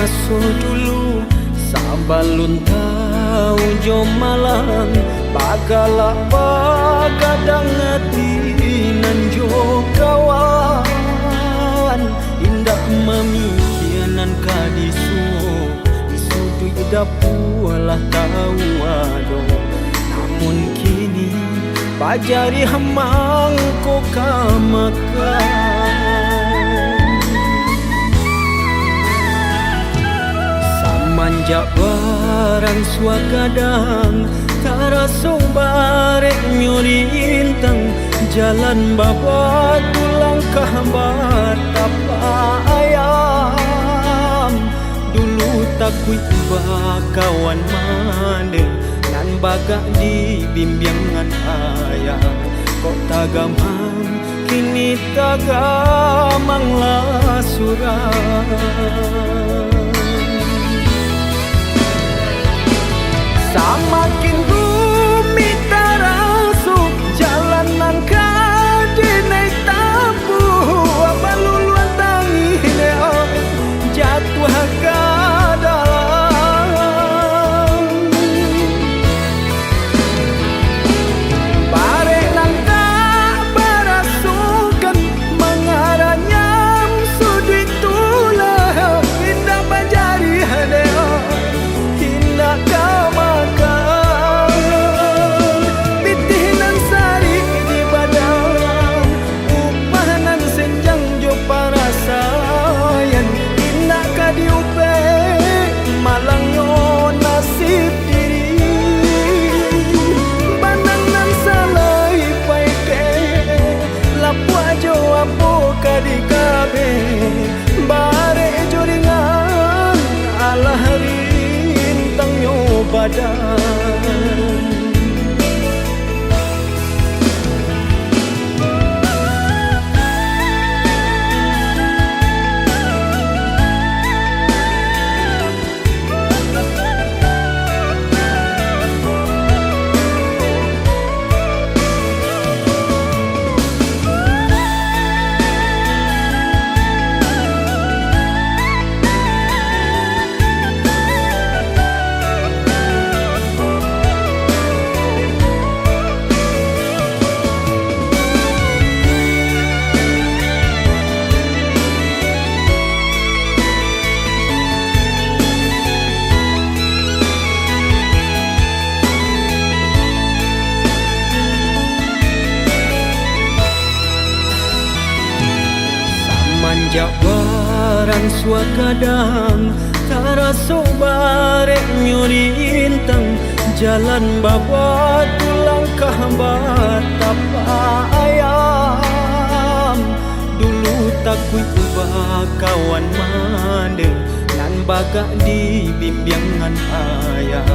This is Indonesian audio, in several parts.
masa dulu sabalun tahu jom malang bagalah bagadang hati nan jo kawan indah memikianan kadisu isudu idapulah tahu ado namun kini pajari hamang ko kamakan manjak barang suagadang taraso barek nyuri intang jalan baba tulang kahbar tapa ayam dulu takui kawan mane nan bagak di bimbingan ayah kok tagamang kini tagamang lah surah samakin rumit terasuk jalanan kadinai tabu abaluluan tangi leo jatuh ke dalam barek nang tak berasukan mengaranya sudut tulah indah bajari leo indah kau di kabe bare joringan ala rintang yo badan manjak barang suagadang taraso barek nyuri intang jalan baba tulang kahbar tapa ayam dulu takui kawan mande nan bagak di bimbingan ayah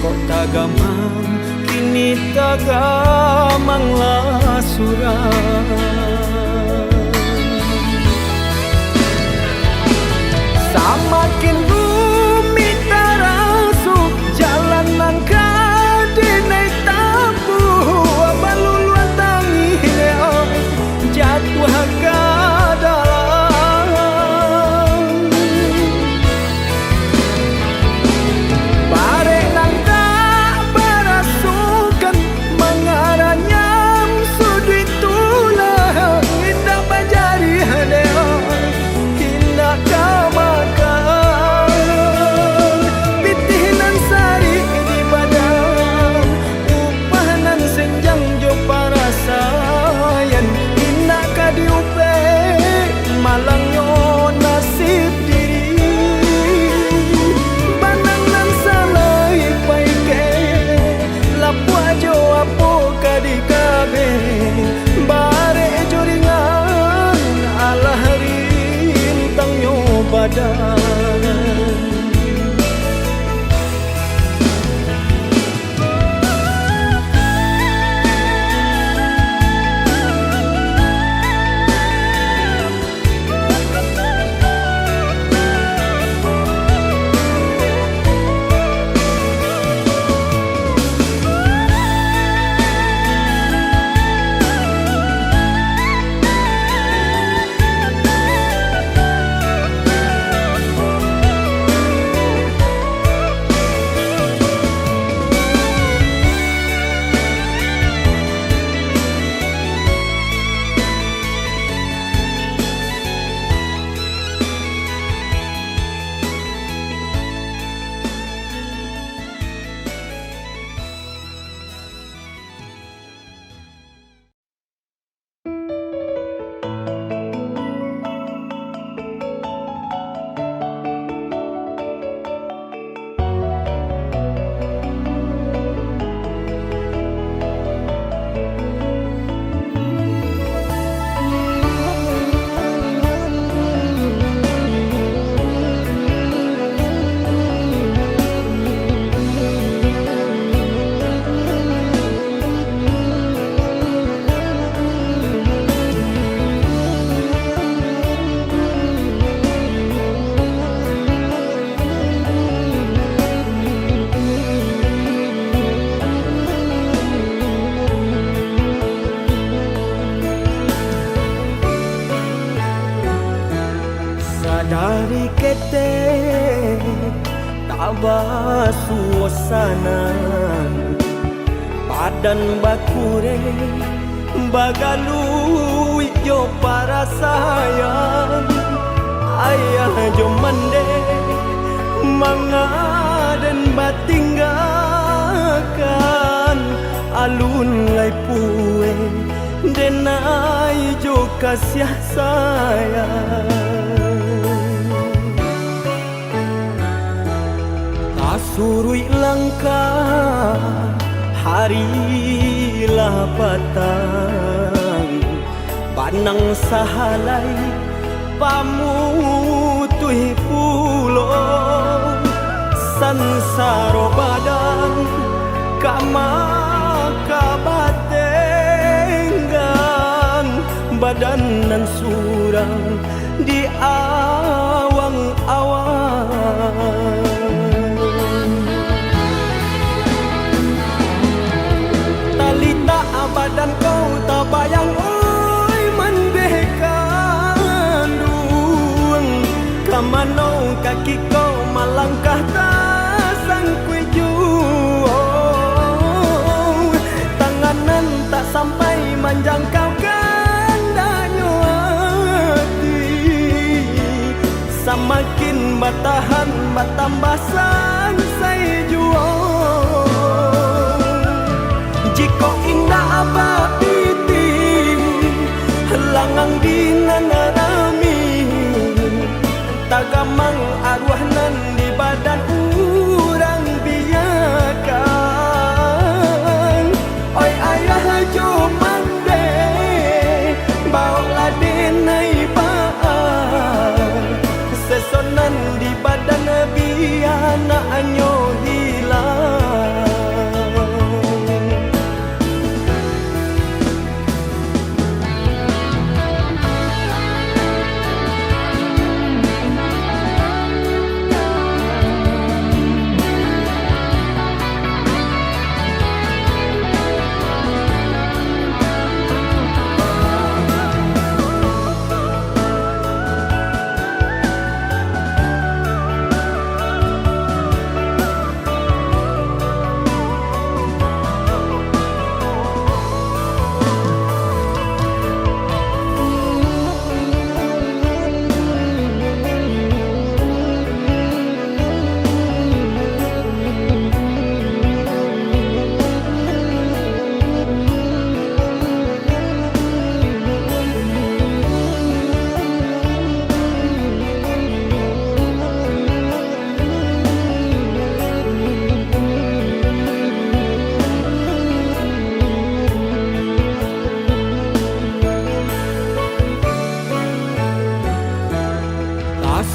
kok tagamang kini tagamang lah surah samakin rumit terasuk jalanan kadinai tabu abaluluan tangi leo jatuh ke dalam barek nang tak berasukan mengaranya sudut tulang kete tabah suasana badan bakure bagalui jo para sayang ayah jo mande mangaden batinggakan alun lai pue denai jo kasih sayang surui langkah harilah patang panang sahalai pamutui pulo sansaro badan kama kabatenggan badan nan surang di awang-awang badan kau tak bayang oi menbekan duang kamanau kaki kau malangkah tak sangkui juang tanganan tak sampai menjangkau gandanya hati semakin batahan batambah sansai juang jika indah apa piting langang dinanarami tagamang arwah nan di badan urang biakan oi ayah jo mande bawa denai baan sesonan di badan biana anyo hilang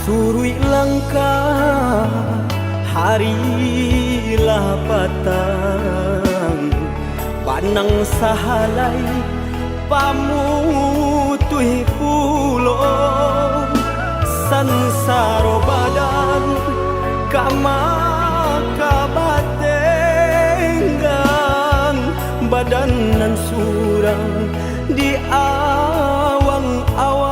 surui langkah harilah patang panang sahalai pamutui pulo sansaro badan kama kabatenggan badan nan surang di awang-awang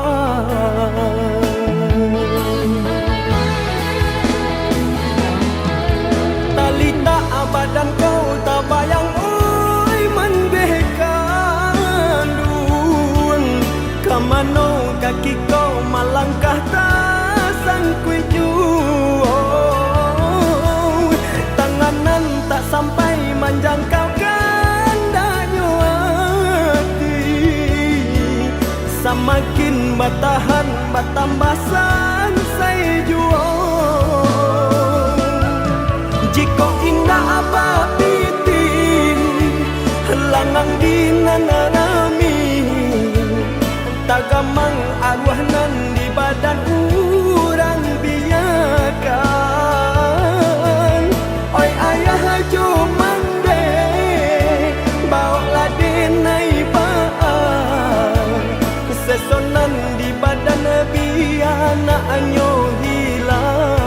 badan kau tak bayang oi menbekan duang kamanau kaki kau malangkah tak sangkui juang tanganan tak sampai menjangkau gandanya hati semakin batahan batambah sansai juang jika indah apa piting langang dinanarami tagamang arwah nan di badan urang biakan oi ayah jo mande bawa denai baan sesonan di badan biana anyo hilang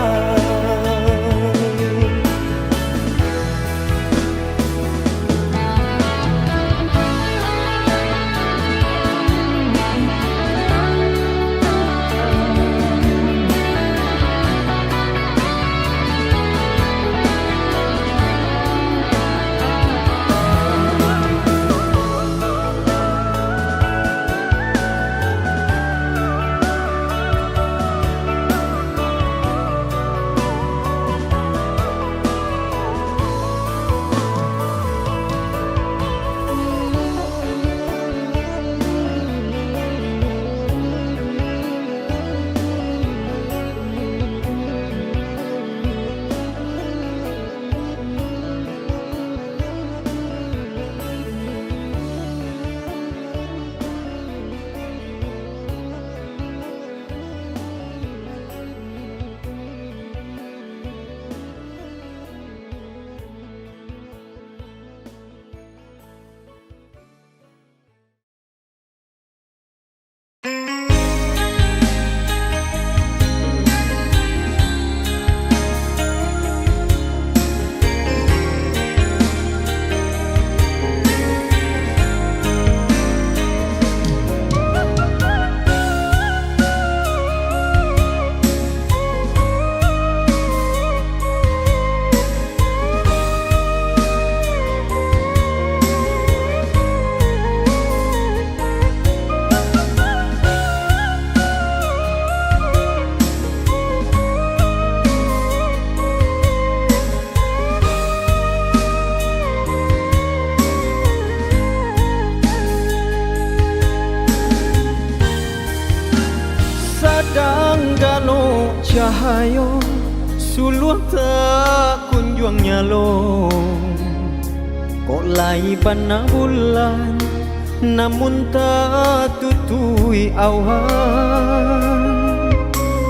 Kadang galo cahayo suluh tak kunjung nyalo, kok lai pana bulan namun tak tutui awan.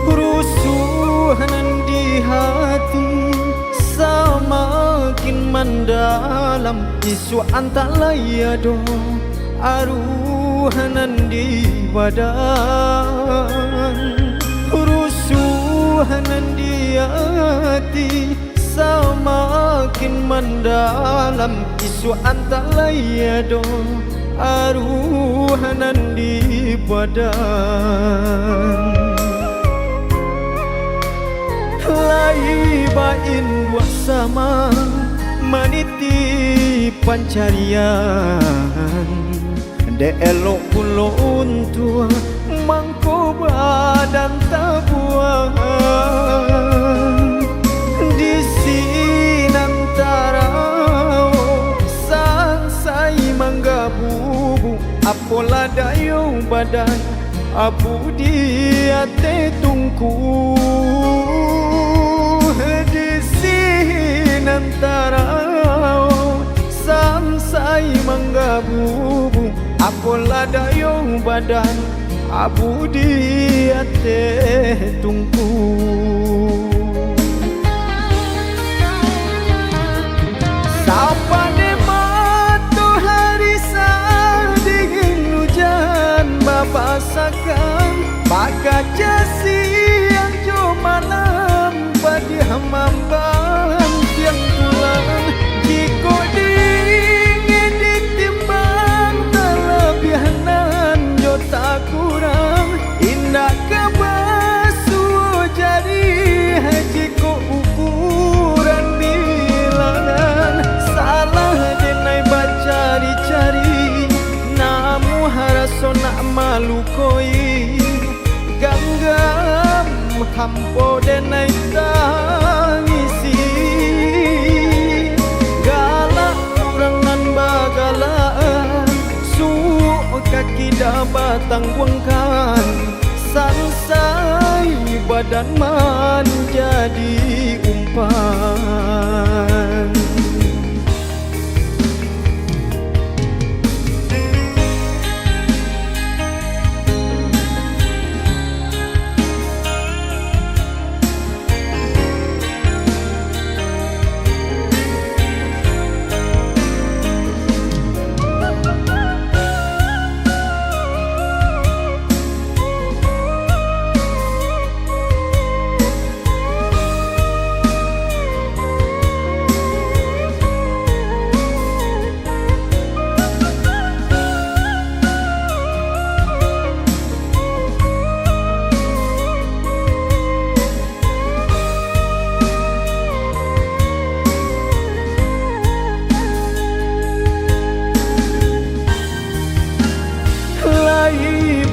Rusuhan di hati semakin mendalam, isu antalayado aruhanan di badan. Rusuhanan di hati semakin mendalam, isu antalayado aruhanan di badan. Lai bain dua sama maniti pancarian, de elok pulon tua mangko badan tabuan. Di sinantara sansai manggabubu, apola dayo badan abu di ate tungku. Di sinantara sansai manggabubu, apola dayo badan abu di ate tungku. Sapa de matahari dingin hujan bapasakan, baka siang jo malam padi hamamban tiang tulang. Jiko dingin ditimbang telebihanan jo tak kurang, indah kebasu jadi jiko ukuran bilangan. Salah denai bacari-cari namu haraso nak malu koi, ganggam hampo denai tangisi. Galak urangan bagalaan suuk kaki dabatang buangkan, sansai badan man jadi umpan.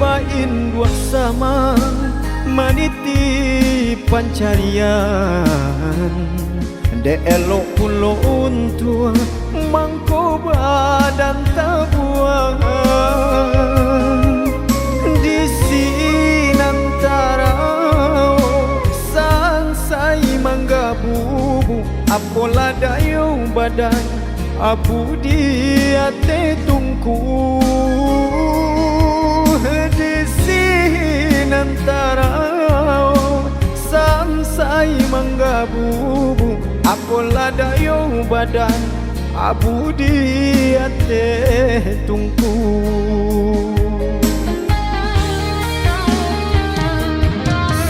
Bain dua sama maniti pancarian, de elok pulon tua mangko badan tabuan. Di sinantara sansai manggabubu, apola dayo badan abu di ate tungku. Di sinantara sansai manggabubu, apola dayo badan abu di ate tungku.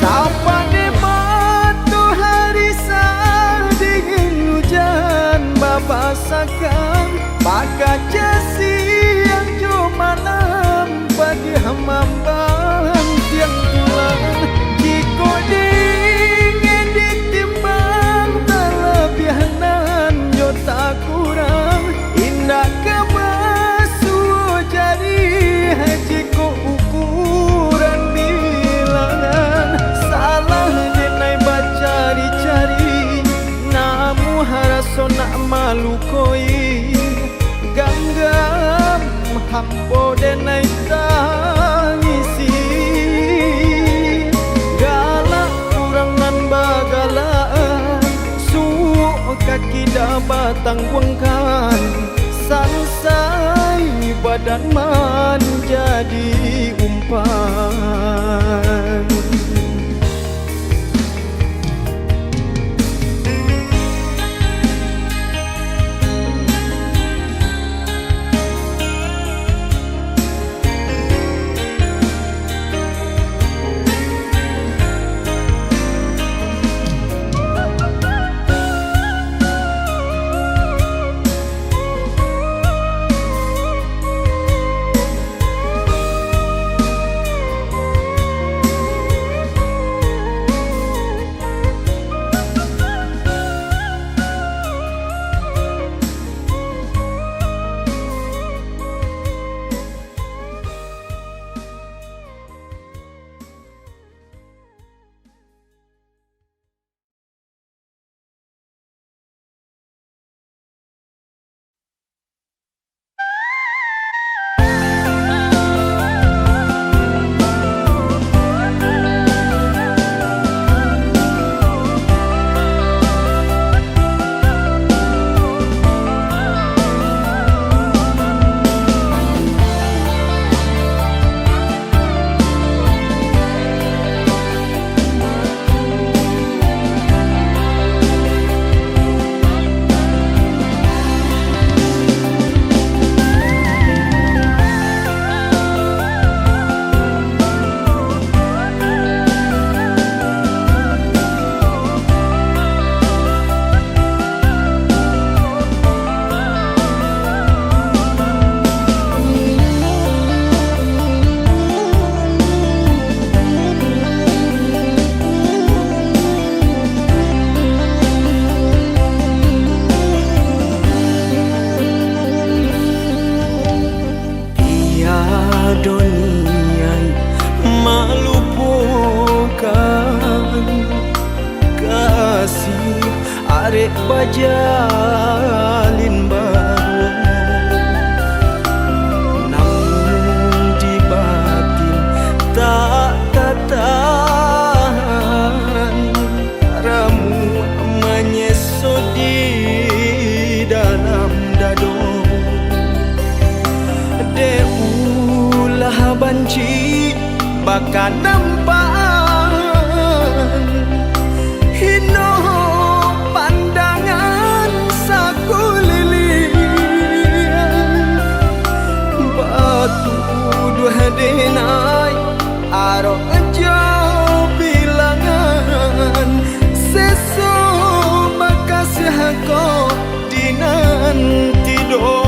Sapa de matahari dingin hujan bapasakan, baka siang jo malam padi hamamban tiang tulang. Jiko dingin ditimbang telebihanan jo tak kurang, indah kebasu jadi jiko ukuran bilangan. Salah denai bacari-cari namu haraso nak malu koi, ganggam hampo denai tangisi. tangguangkan selesai badan menjadi umpan. arek bajalin baru, namun di batin tak katahan ramu menyesot di dalam dado. Deulah banci bakal nampan hino pandangan sakulilian batu dua denai aro jauh bilangan seso makasih kau dinanti do.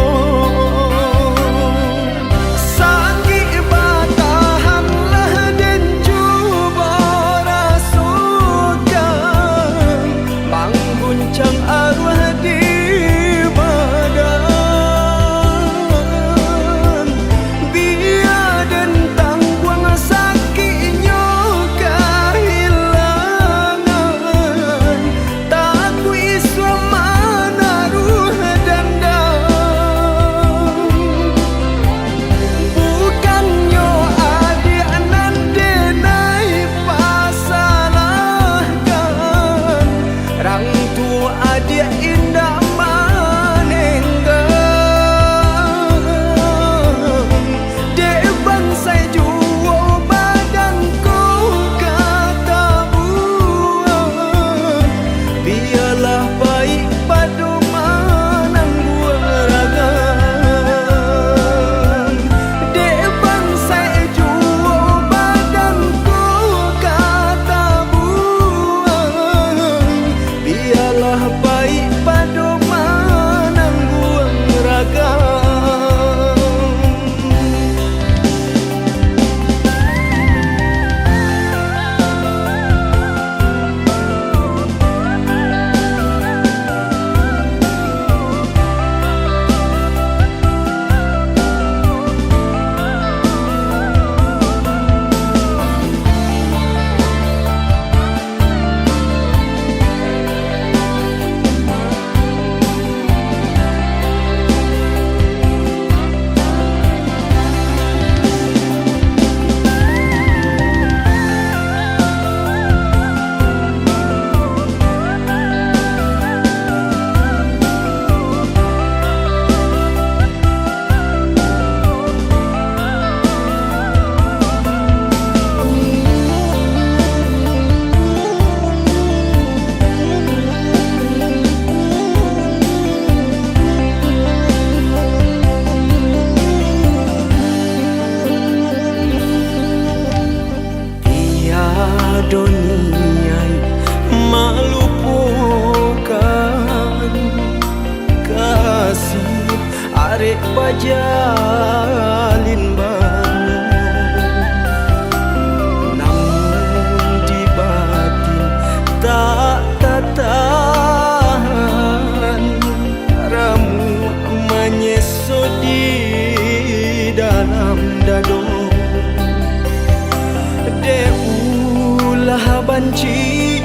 banci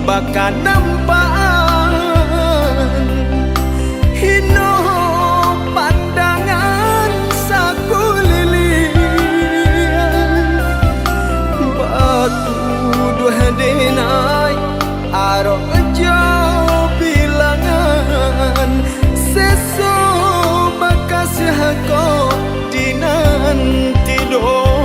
baka nampaan hino pandangan sakulilian batu dua denai aro ejo bilangan seso bakasih ko dinan tidur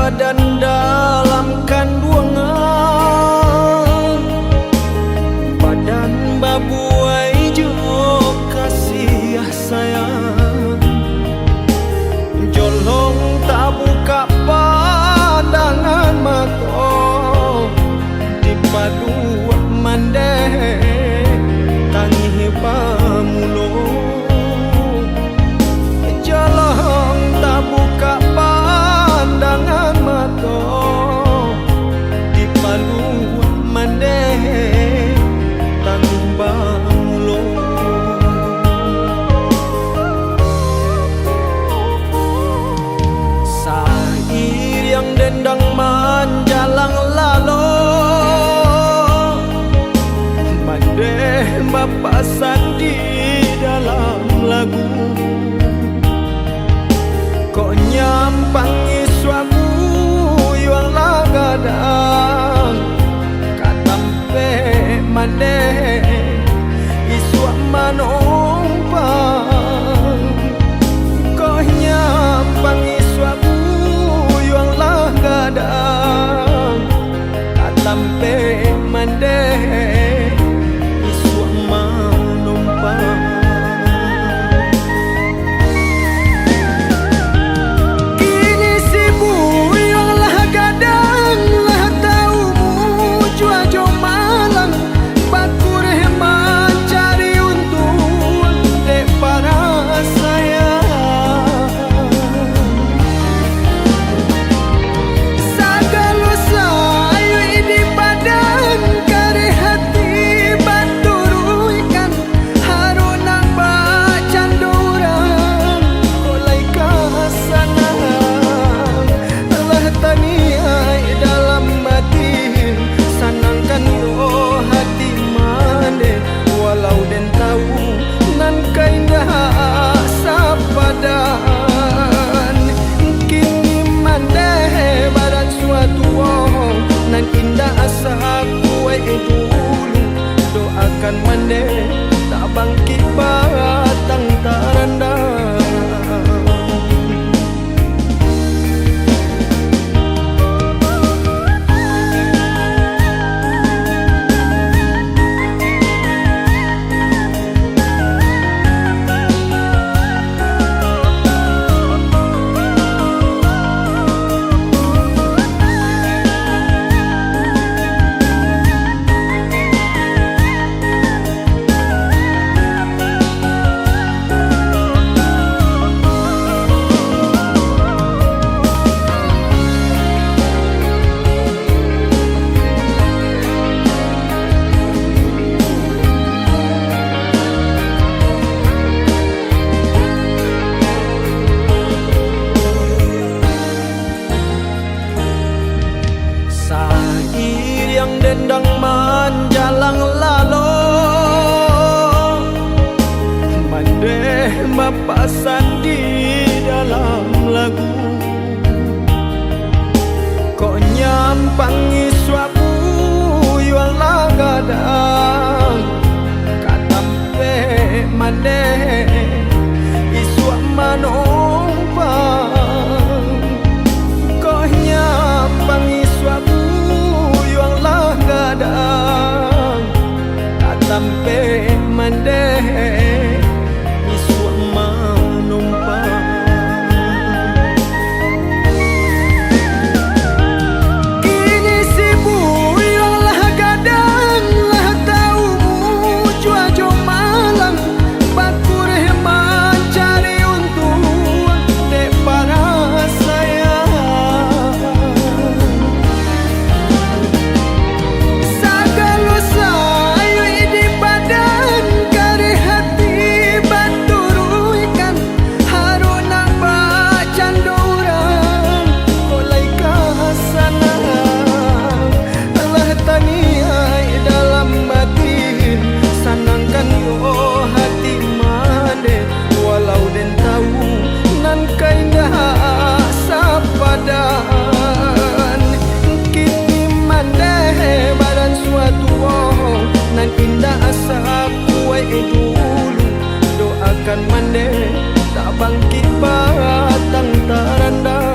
badan dalam kandungan badan babuai jo kasih sayang jolong tak buka pandangan mata di padu mandeh tangi pamulung jolong tak buka pandangan mata di padu mandeh tangi pamulung sair yang dendang menjalang lalu Bapak Sandi dalam lagu kok nyampangi suaku yang lagadang katampe maneh iswa manompang kok nyampangi suaku yang lagadang katampe maneh bangkit batang tarandang. Sair yang dendang menjalang lalu, mandeh mapasan di dalam lagu. Kok nyampangi suapu yuang lagadang, katampe mandeh iswa manumpang. Kok nyampangi suapu yuang lagadang, katampe mandeh iswa manumpang. Kini si buyang lah gadang lah tahu jua jo malang, bakur mencari untung dek para sayang. Sagalo sayu di badan kare hati baturuikan, haruna bacan dorang mulai kasana. Allah taniai dalam batin, sanangkan yo hati mande, walau den tahu nan kaindah sapadan. Kini mande badan suatu nan indah asa kue dulu, doakan mande tak bangkit batang tarandang.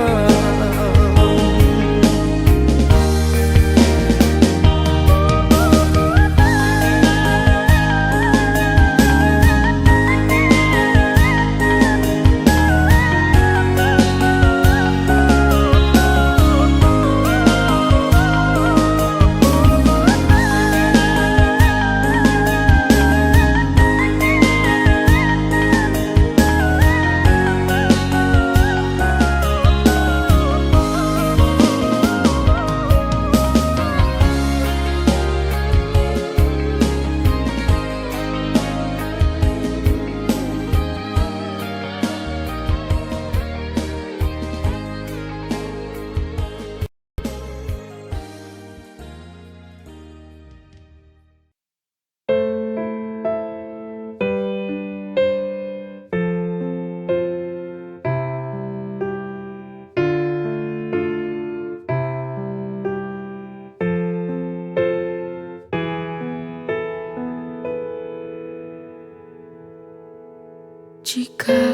Jika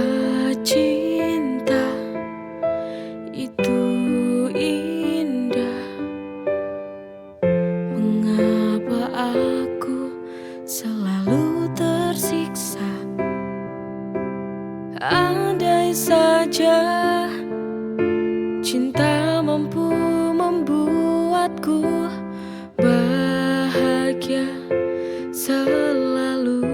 cinta itu indah, mengapa aku selalu tersiksa? Andai saja cinta mampu membuatku bahagia selalu.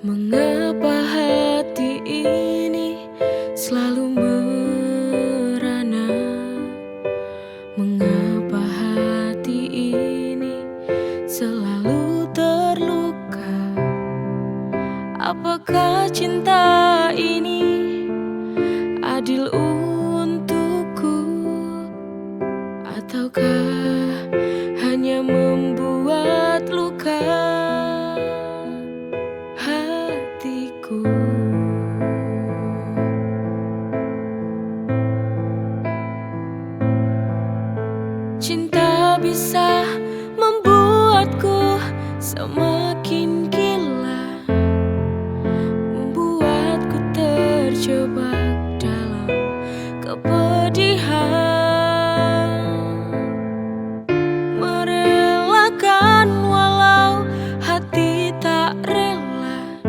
Mengapa hati ini selalu merana? Mengapa hati ini selalu terluka? Apakah cinta ini adil untukku, ataukah hanya membuat luka hatiku? Cinta bisa membuatku semakin gila, membuatku terjebak dalam kepedihan, merelakan walau hati tak rela,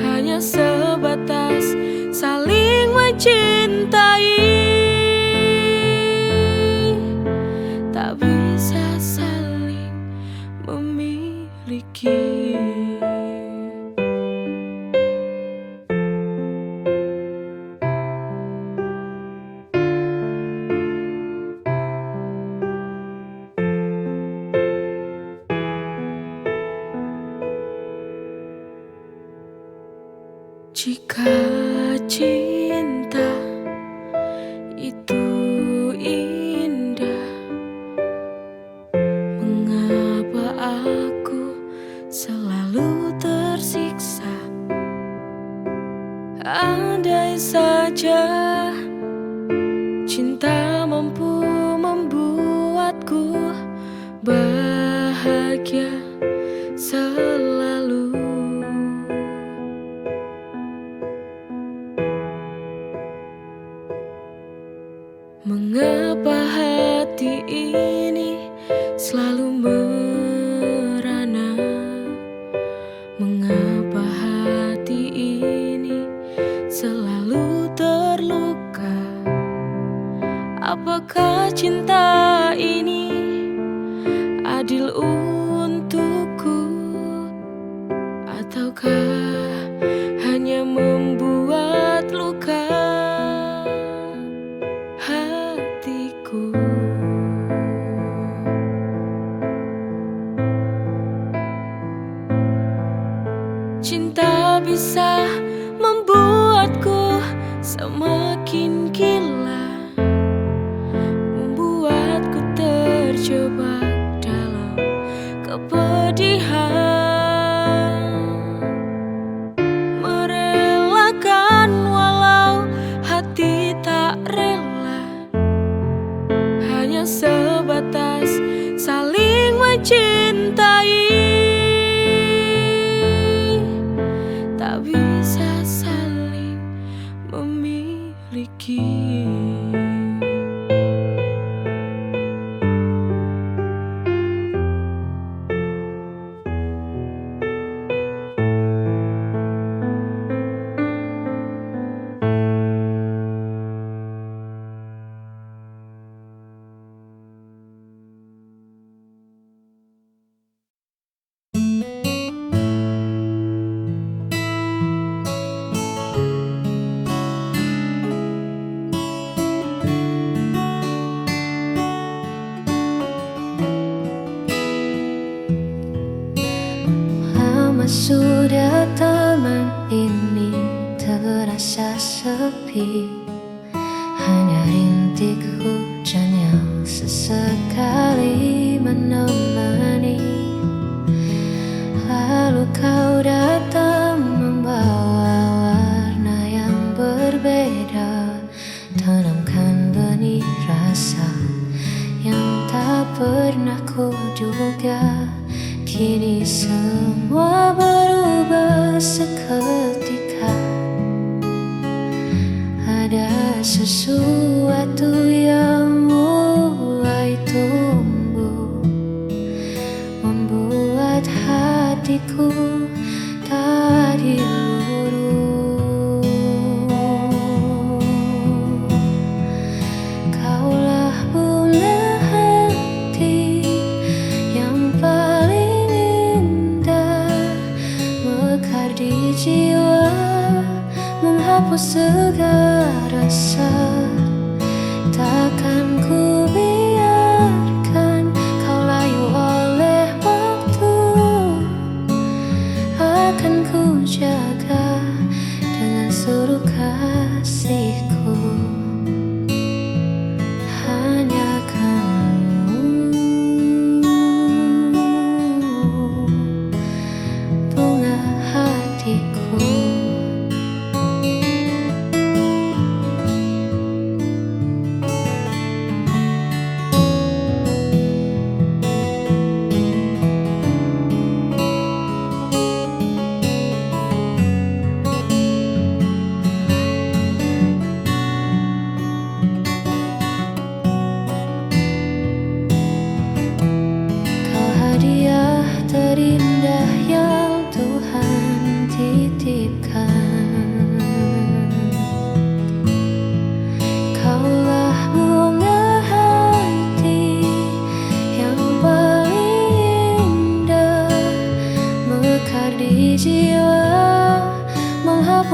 hanya sebatas saling mencintai, tak bisa saling memiliki. Jika cinta itu indah, mengapa aku selalu tersiksa? Andai saja cinta mampu membuatku bahagia selalu. Mengapa hati ini selalu merana? Mengapa hati ini selalu terluka? Apakah cinta ini adil untukku? Ataukah hanya membuat luka hatiku? Cinta bisa membuatku semakin gila, membuatku terjebak dalam kepedihan, merelakan walau hati tak rela, hanya sebatas saling mencintai, tak bisa saling memiliki. Sudah taman ini terasa sepi, hanya rintik hujan yang sesekali menemani. Lalu kau datang membawa warna yang berbeda, tanamkan benih rasa yang tak pernah kuduga. Kini semua berubah seketika, ada sesuatu yang mulai tumbuh, membuat hatiku tak diluru. Kaulah bunga hati yang paling indah, mekar di jiwa, menghapus segala rasa. Takkan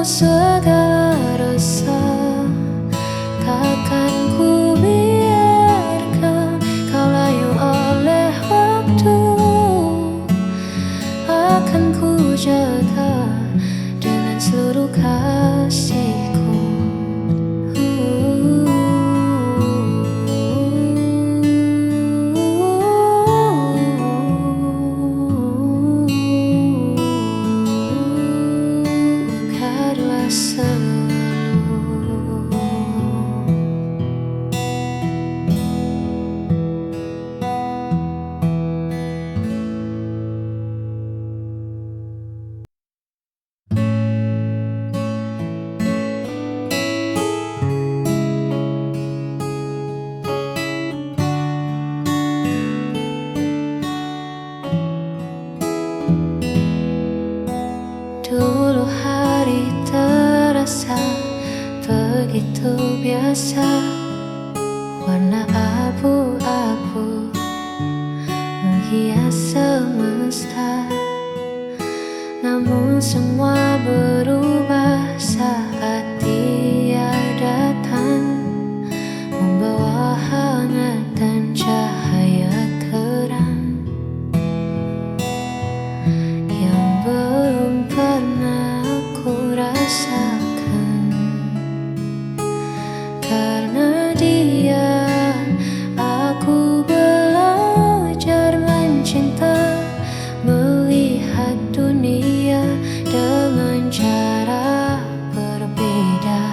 segala rasa, takkan ku biarkan kau layu oleh waktu. Akan ku jaga dengan seluruh kasihku. Biarlah selalu. Dulu hari terasa begitu biasa, warna abu-abu menghias semesta. Namun semua berubah saat dia datang, membawa hangat dan cahaya terang yang belum pernah aku rasakan. Karena dia, aku belajar mencinta, melihat dunia dengan cara berbeda.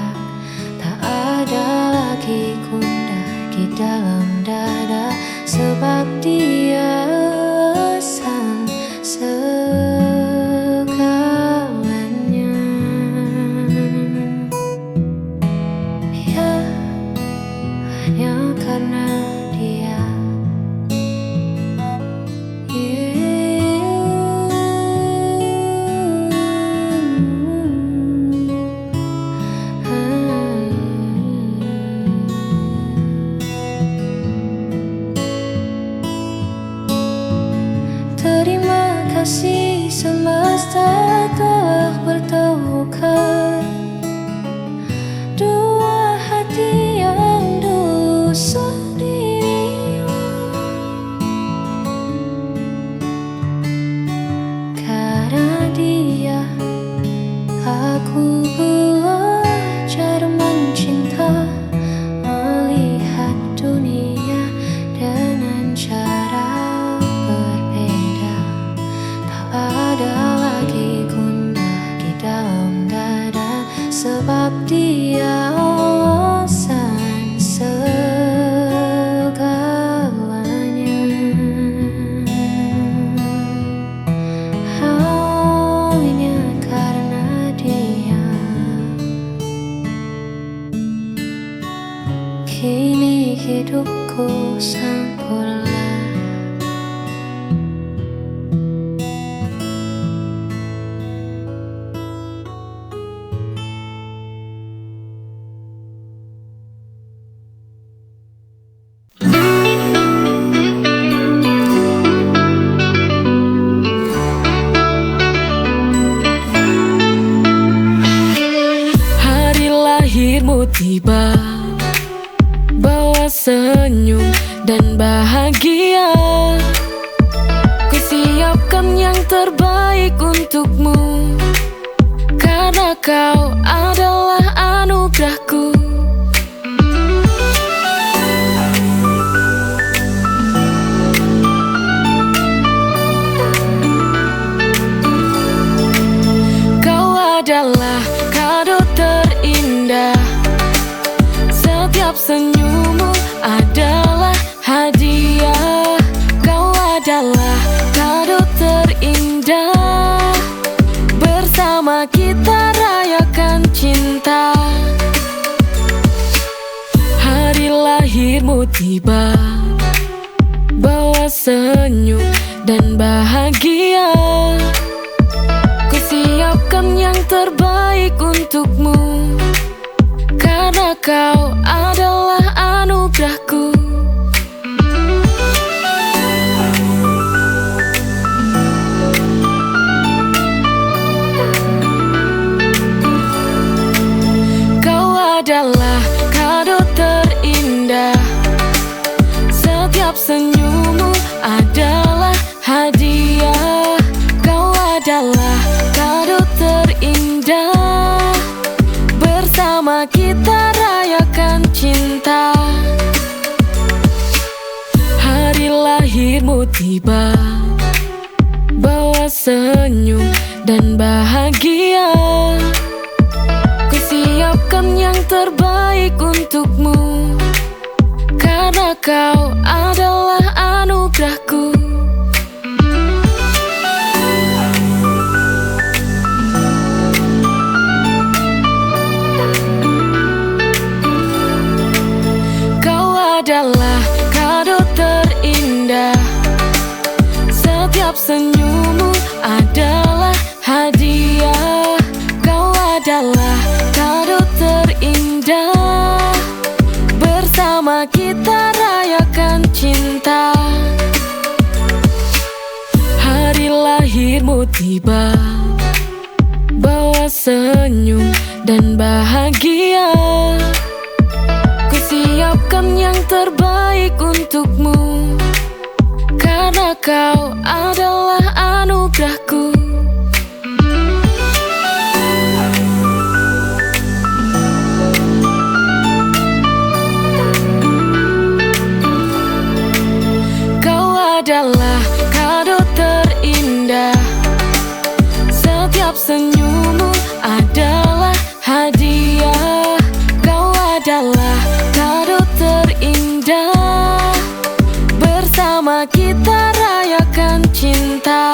Tak ada lagi gundah di dalam dada, sebab dia sang segalanya. Ya, hanya karena dia. Terima kasih semesta telah bertemukan dua hati yang dulu sendiri. Karena dia, aku belajar mencinta, melihat dunia dengan cara berbeda. Tak ada lagi gundah di dalam dada, sebab dia alasan segalanya. Hanya karena dia, kini hidupku sempurna. Hari lahirmu tiba, bawa senyum dan bahagia. Ku siapkan yang terbaik untukmu, karena kau adalah anugerahku. Kau adalah kado terindah, setiap senyummu adalah hadiah. Kau adalah kado terindah, bersama kita rayakan cinta. Hari lahirmu tiba, bawa senyum dan bahagia. Ku siapkan yang terbaik untukmu, karena kau adalah anugerahku. Setiap senyummu adalah hadiah. Kau adalah kado terindah. Bersama kita rayakan cinta. Hari lahirmu tiba, bawa senyum dan bahagia. Ku siapkan yang terbaik untukmu, karena kau adalah anugerahku. Kau adalah kado terindah. Setiap senyummu adalah hadiah. Kau adalah kado terindah. Bersama kita rayakan cinta. Hari lahirmu tiba, bawa senyum dan bahagia. Ku siapkan yang terbaik untukmu, karena kau adalah anugerahku. Kau adalah kado terindah. Setiap senyummu adalah hadiah. Kau adalah kado terindah. Bersama kita rayakan cinta.